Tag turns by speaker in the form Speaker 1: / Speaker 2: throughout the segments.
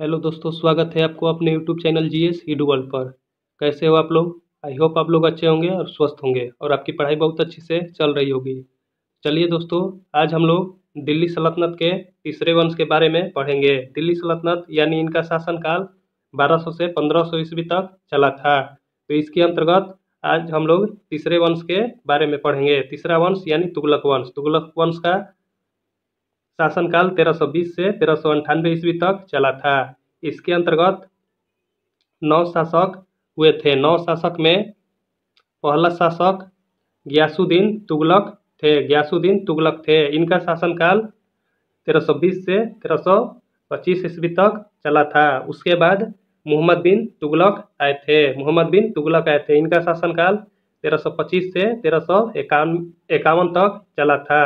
Speaker 1: Hello दोस्तों, स्वागत है आपको अपने YouTube channel GS Edu world पर। कैसे हो आप लोग? आई होप आप लोग अच्छे होंगे और स्वस्थ होंगे और आपकी पढ़ाई बहुत अच्छी से चल रही होगी। चलिए दोस्तों, आज हम लोग दिल्ली सल्तनत के तीसरे वंश के बारे में पढ़ेंगे। दिल्ली सल्तनत यानी इनका शासनकाल 1200 से 1500 ईस्वी तक चला था। तो इसके अंतर्गत आज हम लोग तीसरे वंश के बारे में पढ़ेंगे। तीसरा वंश यानी तुगलक वंश। तुगलक वंश का शासनकाल 1320 से 1398 ईस्वी तक चला था। इसके अंतर्गत 9 शासक हुए थे। 9 शासक में पहला शासक गियासुद्दीन तुगलक थे। गियासुद्दीन तुगलक थे। इनका शासनकाल 1320 से 1325 ईस्वी तक चला था। उसके बाद मोहम्मद बिन तुगलक आए थे। मोहम्मद बिन तुगलक आए थे। इनका शासनकाल 1325 से 1351 तक चला था।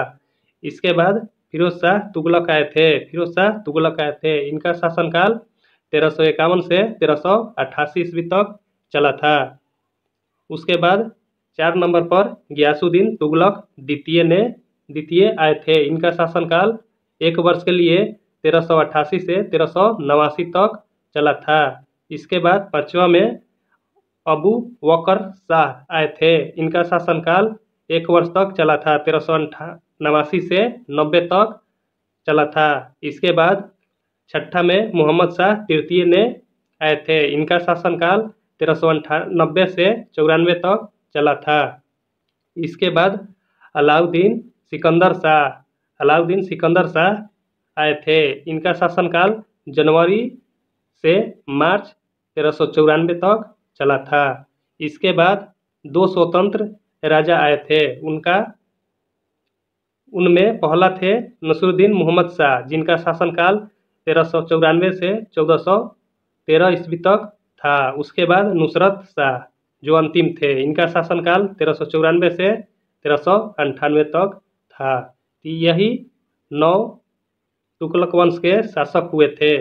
Speaker 1: इसके बाद फिरोज शाह तुगलक आए थे। फिरोज शाह तुगलक आए थे। इनका शासनकाल 1351 से 1388 ईस्वी तक चला था। उसके बाद 4 नंबर पर गियासुद्दीन तुगलक द्वितीय आए थे। इनका शासनकाल 1 वर्ष के लिए 1388 से 1389 तक चला था। इसके बाद 5वां में अबू बकर शाह आए थे। इनका शासनकाल 1 वर्ष तक चला था। 1389 से 90 तक चला था। इसके बाद 6ठा में मोहम्मद शाह तृतीय ने आए थे। इनका शासनकाल 1398 से 94 तक चला था। इसके बाद अलाउद्दीन सिकंदर शाह आए थे। इनका शासनकाल जनवरी से मार्च 1394 तक चला था। इसके बाद 2 स्वतंत्र राजा आए थे। उनमें पहला थे नसरुद्दीन मोहम्मद शाह, जिनका शासनकाल 1394 से 1413 ईस्वी तक था। उसके बाद नुसरत शाह जो अंतिम थे। इनका शासनकाल 1394 से 1398 तक था। यही 9 तुगलक वंश के शासक हुए थे।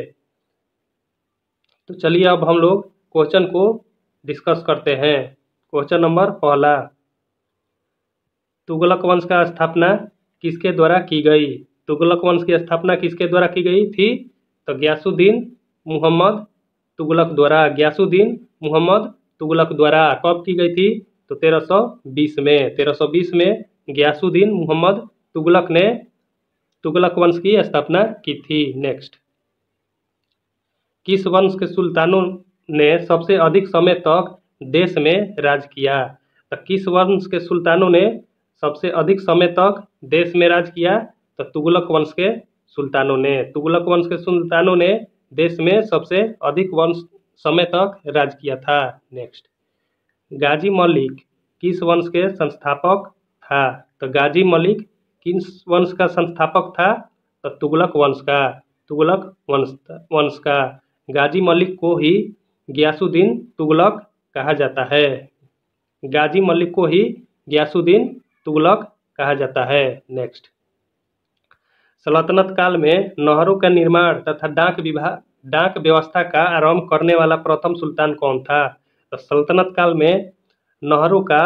Speaker 1: तो चलिए अब हम लोग क्वेश्चन को डिस्कस करते हैं। क्वेश्चन नंबर पहला, तुगलक वंश का स्थापना किसके द्वारा की गई? तुगलक वंश की स्थापना किसके द्वारा की गई थी? तो गियासुद्दीन मुहम्मद तुगलक द्वारा। गियासुद्दीन मुहम्मद तुगलक द्वारा कब की गई थी? तो 1320 में। 1320 में गियासुद्दीन मुहम्मद तुगलक ने तुगलक वंश की स्थापना की थी। नेक्स्ट, किस वंश के सुल्तानों ने सबसे अधिक समय तक देश में राज किया? तो किस वंश के सुल्तानों ने सबसे अधिक समय तक देश में राज किया? तो तुगलक वंश के सुल्तानों ने। तुगलक वंश के सुल्तानों ने देश में सबसे अधिक समय तक राज किया था। नेक्स्ट, गाजी मलिक किस वंश के संस्थापक था? तो गाजी मलिक किस वंश का संस्थापक था? तो तुगलक वंश का। तुगलक वंश का। गाजी मलिक को ही गियासुद्दीन तुगलक कहा जाता है। गाजी मलिक को ही गियासुद्दीन तुगलक कहा जाता है। नेक्स्ट, सल्तनत काल में नहरों का निर्माण तथा डाक व्यवस्था का आरंभ करने वाला प्रथम सुल्तान कौन था? तो सल्तनत काल में नहरों का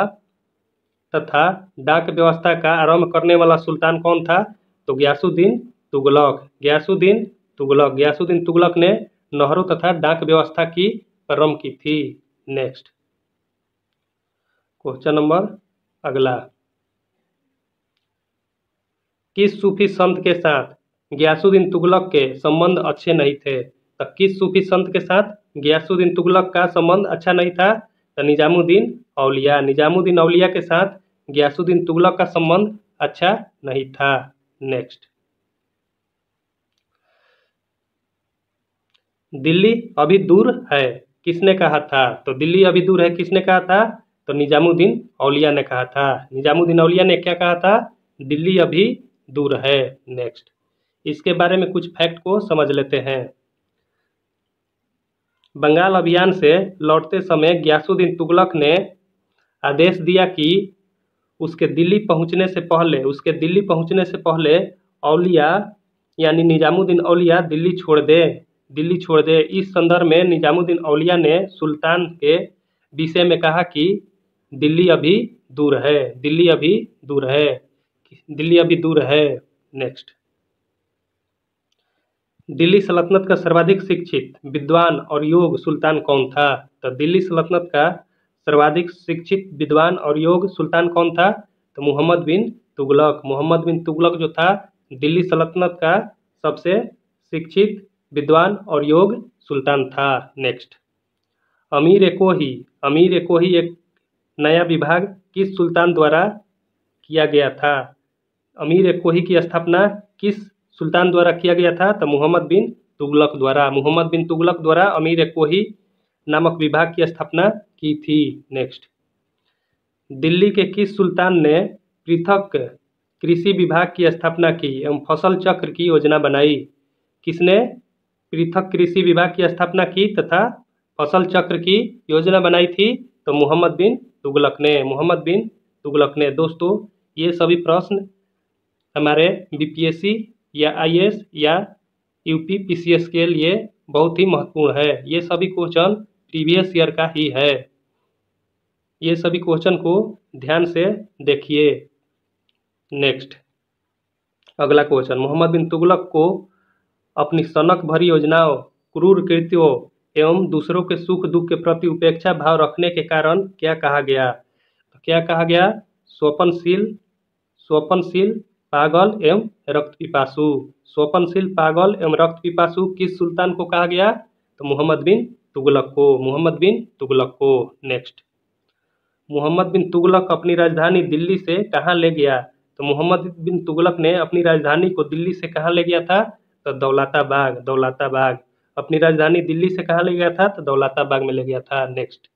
Speaker 1: तथा डाक व्यवस्था का आरंभ करने वाला सुल्तान कौन था? तो गियासुद्दीन तुगलक। गियासुद्दीन तुगलक ने नहरों तथा डाक व्यवस्था की प्रारंभ की थी। नेक्स्ट, क्वेश्चन नंबर अगला, किस सूफी संत के साथ गियासुद्दीन तुगलक के संबंध अच्छे नहीं थे? तो किस सूफी संत के साथ गियासुद्दीन तुगलक का संबंध अच्छा नहीं था? तो निजामुद्दीन औलिया। निजामुद्दीन औलिया के साथ गियासुद्दीन तुगलक का संबंध अच्छा नहीं था। नेक्स्ट, दिल्ली अभी दूर है किसने कहा था? तो दिल्ली अभी दूर है किसने कहा था? तो निजामुद्दीन औलिया ने कहा था। निजामुद्दीन औलिया ने क्या कहा था? दिल्ली अभी दूर है। नेक्स्ट, इसके बारे में कुछ फैक्ट को समझ लेते हैं। बंगाल अभियान से लौटते समय गियासुद्दीन तुगलक ने आदेश दिया कि उसके दिल्ली पहुंचने से पहले औलिया यानी निजामुद्दीन औलिया दिल्ली छोड़ दे। इस संदर्भ में निजामुद्दीन औलिया ने सुल्तान के विषय में कहा कि दिल्ली अभी दूर है। नेक्स्ट, दिल्ली सल्तनत का सर्वाधिक शिक्षित विद्वान और योग सुल्तान कौन था? तो दिल्ली सल्तनत का सर्वाधिक शिक्षित विद्वान और योग सुल्तान कौन था? तो मोहम्मद बिन तुगलक। मोहम्मद बिन तुगलक जो था दिल्ली सल्तनत का सबसे शिक्षित विद्वान और योग सुल्तान था। नेक्स्ट, अमीर-ए-कोही एक नया विभाग किस सुल्तान द्वारा किया गया था? अमीर-ए-कोही की स्थापना किस सुल्तान द्वारा किया गया था? तो मोहम्मद बिन तुगलक द्वारा। मोहम्मद बिन तुगलक द्वारा अमीर-ए-कोही नामक विभाग की स्थापना की थी। नेक्स्ट, दिल्ली के किस सुल्तान ने पृथक कृषि विभाग की स्थापना की एवं फसल चक्र की योजना बनाई? किसने पृथक कृषि विभाग की स्थापना की तथा फसल चक्र की योजना बनाई थी? तो मोहम्मद बिन तुगलक ने। मोहम्मद बिन तुगलक ने। दोस्तों, ये सभी प्रश्न हमारे बीपीएससी या आईएएस या यूपी पीसीएस के लिए बहुत ही महत्वपूर्ण है। ये सभी क्वेश्चन प्रीवियस ईयर का ही है। ये सभी क्वेश्चन को ध्यान से देखिए। नेक्स्ट, अगला क्वेश्चन, मोहम्मद बिन तुगलक को अपनी सनक भरी योजनाओं, क्रूर कृत्यों एवं दूसरों के सुख दुख के प्रति उपेक्षा भाव रखने के कारण क्या कहा गया? तो क्या कहा गया? स्वपनशील, पागल एवं रक्त पिपासु। स्वपनशील, पागल एवं रक्त पिपासु किस सुल्तान को कहा गया? तो मोहम्मद बिन तुगलक को। मोहम्मद बिन तुगलक को। नेक्स्ट, मोहम्मद बिन तुगलक अपनी राजधानी दिल्ली से कहाँ ले गया? तो मोहम्मद बिन तुगलक ने अपनी राजधानी को दिल्ली से कहाँ ले गया था? तो दौलताबाग। अपनी राजधानी दिल्ली से कहाँ ले गया था? तो दौलताबाग में ले गया था। नेक्स्ट,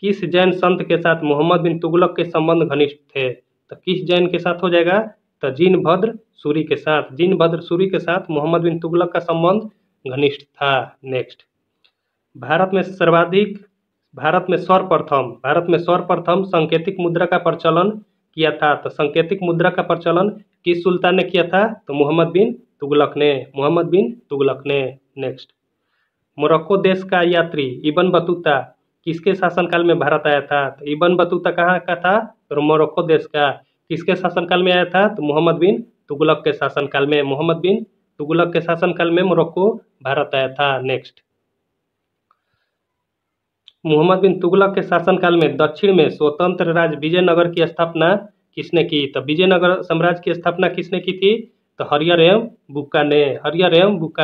Speaker 1: किस जैन संत के साथ मोहम्मद बिन तुगलक के संबंध घनिष्ठ थे? तो किस जैन के साथ हो जाएगा? तो जिनभद्र सूरी के साथ। जिनभद्र सूरी के साथ मोहम्मद बिन तुगलक का संबंध घनिष्ठ था। नेक्स्ट, भारत में सर्वप्रथम सांकेतिक मुद्रा का प्रचलन किया था। तो सांकेतिक मुद्रा का प्रचलन किस सुल्तान ने किया था? तो मोहम्मद बिन तुगलक ने। नेक्स्ट, मोरक्को देश का यात्री इब्न बतूता किसके शासनकाल में भारत आया था? तो इब्न बतूता कहाँ का था? तो मोरक्को देश का। किसके शासनकाल में आया था? तो मोहम्मद बिन तुगलक के शासनकाल में। मोहम्मद बिन तुगलक के शासनकाल में मोरक्को भारत आया था। नेक्स्ट, मोहम्मद बिन तुगलक के शासनकाल में दक्षिण में स्वतंत्र राज्य विजयनगर की स्थापना किसने की? तो विजयनगर साम्राज्य की स्थापना किसने की थी? तो हरियर एवं बुक्का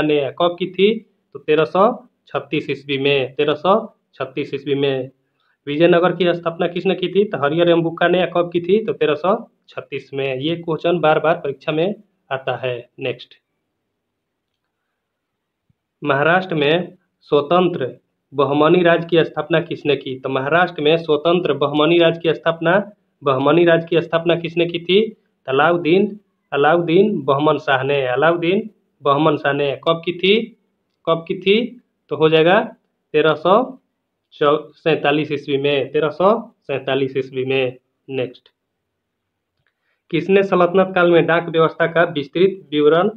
Speaker 1: ने। कब की थी? तो 1336 ईस्वी में। 1336 ईस्वी में विजयनगर की स्थापना किसने की थी? तो हरियर एवं बुक्का ने। कब की थी? तो 1336 में। ये क्वेश्चन बार बार परीक्षा में आता है। नेक्स्ट, महाराष्ट्र में स्वतंत्र बहमनी राज्य की स्थापना किसने की? तो महाराष्ट्र में स्वतंत्र बहमनी राज्य की स्थापना किसने की थी? अलाउद्दीन बहमन शाह ने। कब की थी? तो हो जाएगा 1347 ईस्वी में। 1347 ईस्वी में। नेक्स्ट, किसने सल्तनत काल में डाक व्यवस्था का विस्तृत विवरण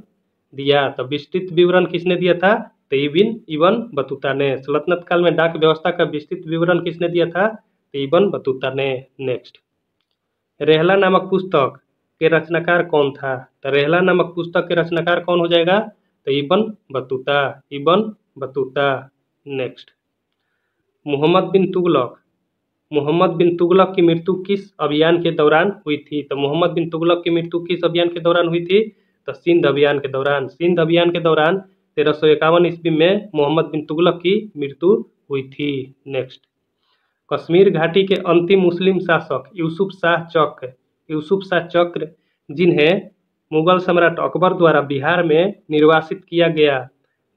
Speaker 1: दिया? तो विस्तृत विवरण किसने दिया था? तो इब्न बतूता ने। सल्तनत काल में डाक व्यवस्था का विस्तृत विवरण किसने दिया था? तो इब्न बतूता ने। नेक्स्ट, रेहला नामक पुस्तक के रचनाकार कौन था? तो रेहला नामक पुस्तक के रचनाकार कौन हो जाएगा? तो इब्न बतूता। नेक्स्ट, मोहम्मद बिन तुगलक की मृत्यु किस अभियान के दौरान हुई थी? तो मोहम्मद बिन तुगलक की मृत्यु किस अभियान के दौरान हुई थी? तो सिंध अभियान के दौरान। 1351 ईस्वी में मोहम्मद बिन तुगलक की मृत्यु हुई थी। नेक्स्ट, कश्मीर घाटी के अंतिम मुस्लिम शासक यूसुफ शाह चक्र जिन्हें मुगल सम्राट अकबर द्वारा बिहार में निर्वासित किया गया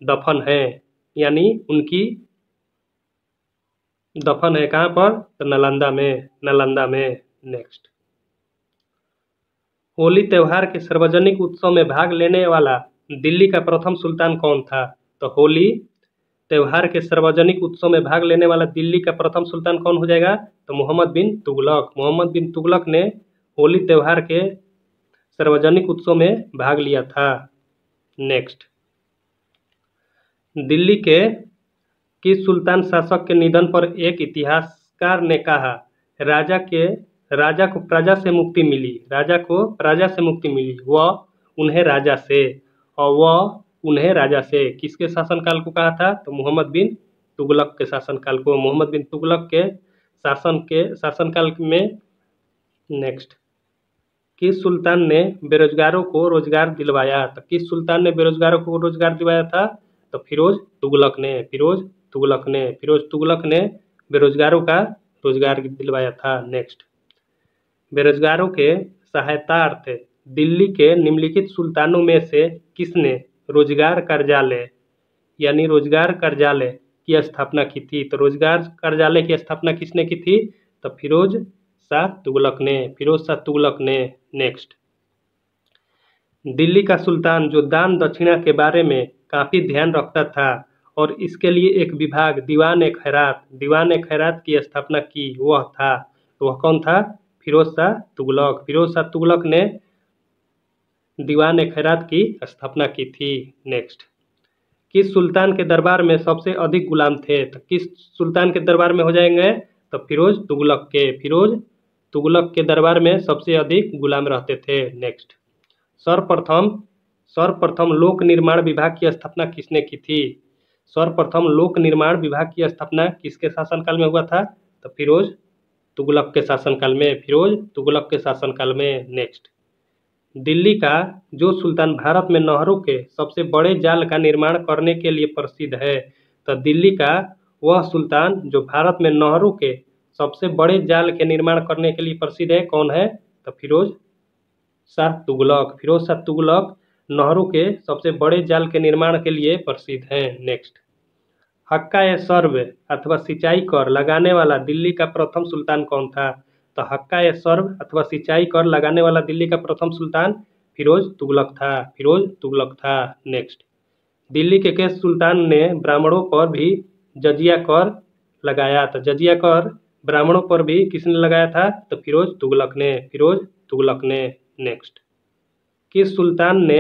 Speaker 1: दफन है, यानी उनकी दफन है कहाँ पर? तो नालंदा में। नेक्स्ट, होली त्योहार के सार्वजनिक उत्सव में भाग लेने वाला दिल्ली का प्रथम सुल्तान कौन था? तो होली त्योहार के सार्वजनिक उत्सव में भाग लेने वाला दिल्ली का प्रथम सुल्तान कौन हो जाएगा? तो मोहम्मद बिन तुगलक ने होली त्योहार के सार्वजनिक उत्सव में भाग लिया था। नेक्स्ट, दिल्ली के किस सुल्तान शासक के निधन पर एक इतिहासकार ने कहा, राजा को प्रजा से मुक्ति मिली, वह उन्हें राजा से और वह उन्हें राजा से, किसके शासनकाल को कहा था? तो मोहम्मद बिन तुगलक के शासनकाल को, मोहम्मद बिन तुगलक के शासनकाल में। नेक्स्ट, किस सुल्तान ने बेरोजगारों को रोजगार दिलवाया? तो किस सुल्तान ने बेरोजगारों को रोजगार दिलवाया था? तो फिरोज तुगलक ने, फिरोज तुगलक ने बेरोजगारों का रोजगार दिलवाया था। नेक्स्ट, बेरोजगारों के सहायतार्थ दिल्ली के निम्नलिखित सुल्तानों में से किसने रोजगार कार्यालय यानी रोजगार कार्यालय की स्थापना की थी? तो रोजगार कार्यालय की स्थापना किसने की थी? तो फिरोज शाह तुगलक ने। नेक्स्ट, दिल्ली का सुल्तान जो दान दक्षिणा के बारे में काफी ध्यान रखता था और इसके लिए एक विभाग दीवान खैरात की स्थापना की, वह था, तो वह कौन था? फिरोज शाह तुगलक ने दीवान खैरात की स्थापना की थी। नेक्स्ट, किस सुल्तान के दरबार में सबसे अधिक गुलाम थे? तो किस सुल्तान के दरबार में हो जाएंगे? तो फिरोज तुगलक के दरबार में सबसे अधिक गुलाम रहते थे। नेक्स्ट, सर्वप्रथम लोक निर्माण विभाग की स्थापना किसने की थी? सर्वप्रथम लोक निर्माण विभाग की स्थापना किसके शासनकाल में हुआ था? तो फिरोज तुगलक के शासनकाल में। नेक्स्ट, दिल्ली का जो सुल्तान भारत में नहरों के सबसे बड़े जाल का निर्माण करने के लिए प्रसिद्ध है? तो दिल्ली का वह सुल्तान जो भारत में नहरों के सबसे बड़े जाल के निर्माण करने के लिए प्रसिद्ध है, कौन है? तो फिरोज शाह तुगलक नहरों के सबसे बड़े जाल के निर्माण के लिए प्रसिद्ध है। नेक्स्ट, हक्का ए सर्व अथवा सिंचाई कर लगाने वाला दिल्ली का प्रथम सुल्तान कौन था? तो हक्का ए सर्व अथवा सिंचाई कर लगाने वाला दिल्ली का प्रथम सुल्तान फिरोज तुगलक था। नेक्स्ट, दिल्ली के किस सुल्तान ने ब्राह्मणों पर भी जजिया कर लगाया? तो जजिया कर ब्राह्मणों पर भी किसने लगाया था? तो फिरोज तुगलक ने। नेक्स्ट, किस सुल्तान ने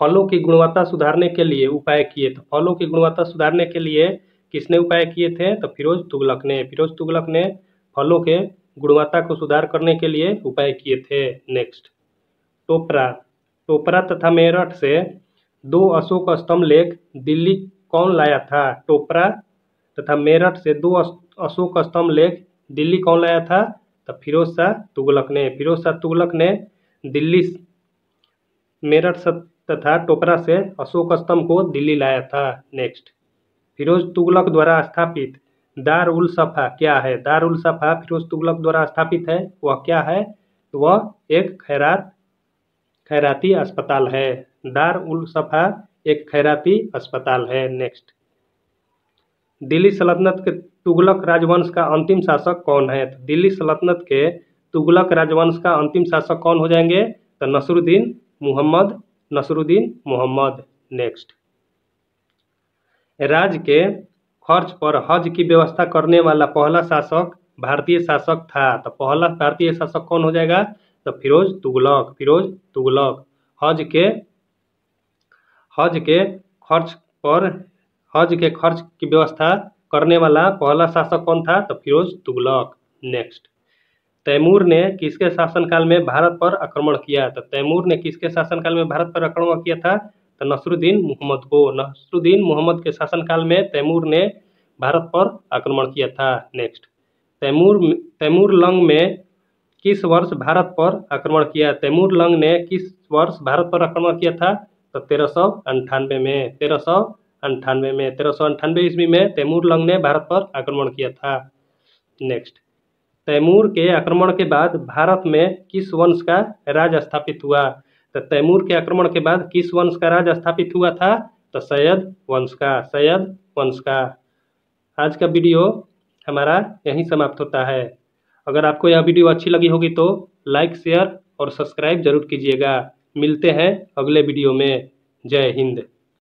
Speaker 1: फलों की गुणवत्ता सुधारने के लिए उपाय किए? तो फलों की गुणवत्ता सुधारने के लिए किसने उपाय किए थे? तो फिरोज तुगलक ने फलों के गुणवत्ता को सुधार करने के लिए उपाय किए थे। नेक्स्ट, टोपरा तथा मेरठ से 2 अशोक स्तंभ लेख दिल्ली कौन लाया था? टोपरा तथा मेरठ से 2 अशोक स्तंभ लेख दिल्ली कौन लाया था? तो फिरोज शाह तुगलक ने दिल्ली मेरठ तथा टोपरा से अशोक स्तंभ को दिल्ली लाया था। नेक्स्ट, फिरोज तुगलक द्वारा स्थापित दार उल सफा क्या है? दार उल सफा फिरोज तुगलक द्वारा स्थापित है, वह क्या है? तो वह एक खैराती अस्पताल है। दार उल सफा एक खैराती अस्पताल है। नेक्स्ट, दिल्ली सल्तनत के तुगलक राजवंश का अंतिम शासक कौन है? तो दिल्ली सल्तनत के तुगलक राजवंश का अंतिम शासक कौन हो जाएंगे? तो नसरुद्दीन मोहम्मद। नेक्स्ट, राज्य के खर्च पर हज की व्यवस्था करने वाला पहला शासक भारतीय शासक था। तो पहला भारतीय शासक कौन हो जाएगा? तो फिरोज तुगलक। हज के खर्च की व्यवस्था करने वाला पहला शासक कौन था? तो फिरोज तुगलक। नेक्स्ट, तैमूर ने किसके शासनकाल में भारत पर आक्रमण किया? तो तैमूर ने किसके शासनकाल में भारत पर आक्रमण किया था? तो नसरुद्दीन मोहम्मद के शासनकाल में तैमूर ने भारत पर आक्रमण किया था। नेक्स्ट, तैमूर लंग में किस वर्ष भारत पर आक्रमण किया? तैमूर लंग ने किस वर्ष भारत पर आक्रमण किया था? तो 1398 में 1398 ईस्वी में तैमूर लंग ने भारत पर आक्रमण किया था। नेक्स्ट, तैमूर के आक्रमण के बाद भारत में किस वंश का राज स्थापित हुआ? तो तैमूर के आक्रमण के बाद किस वंश का राज स्थापित हुआ था? तो सैयद वंश का। आज का वीडियो हमारा यहीं समाप्त होता है। अगर आपको यह वीडियो अच्छी लगी होगी तो लाइक, शेयर और सब्सक्राइब जरूर कीजिएगा। मिलते हैं अगले वीडियो में। जय हिंद।